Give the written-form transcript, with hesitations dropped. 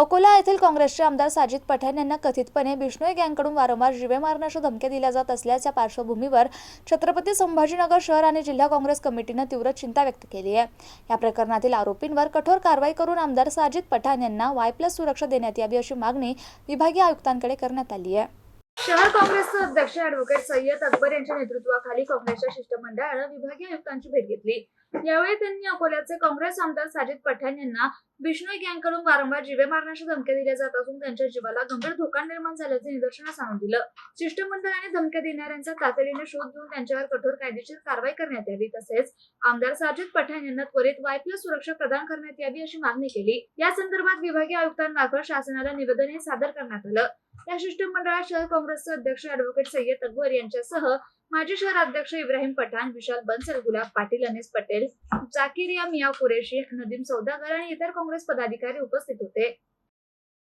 अकोला येथील काँग्रेसचे आमदार साजिद पठाण यांना कथितपणे बिश्नोई गँगकडून वारंवार जीवे मारण्याच्या धमक्या दिल्या जात असल्याच्या पार्श्वभूमीवर छत्रपती संभाजीनगर शहर आणि जिल्हा काँग्रेस कमिटीने तीव्र चिंता व्यक्त केली आहे। या प्रकरणातील आरोपींवर कठोर कारवाई करून आमदार साजिद पठाण यांना Y+ सुरक्षा देण्यात यावी अशी मागणी विभागीय आयुक्तांकडे करण्यात आली आहे। शहर काँग्रेसचे अध्यक्ष ॲडव्होकेट सय्यद अकबर यांच्या नेतृत्वाखाली काँग्रेसच्या शिष्टमंडळाने विभागीय आयुक्तांची भेट घेतली। यावेळी त्यांनी अकोल्याचे काँग्रेस आमदार साजिद पठाण यांना बिश्नोई गँगकडून वारंवार जीवे मारण्याच्या धमक्या दिल्या जात असून त्यांच्या जीवाला गंभीर धोका निर्माण झाल्याचे निदर्शनास आणून दिलं। शिष्टमंडळाने धमक्या देणाऱ्यांचा तातडीने शोध घेऊन त्यांच्यावर कठोर कायदेशीर कारवाई करण्यात यावी, तसेच आमदार साजिद पठाण यांना त्वरित Y+ सुरक्षा प्रदान करण्यात यावी अशी मागणी केली। या संदर्भात विभागीय आयुक्तांमार्फत शासनाला निवेदनही सादर करण्यात आलं। या शिष्टमंडळात शहर काँग्रेसचे अध्यक्ष ॲडव्होकेट सय्यद अकबर यांच्यासह माजी शहर अध्यक्ष इब्राहिम पठाण, विशाल बन्सल, गुलाब पाटील, अनीस पटेल, जाकिरिया मिया कुरेशी, नदीम सौदागर आणि इतर काँग्रेस पदाधिकारी उपस्थित होते।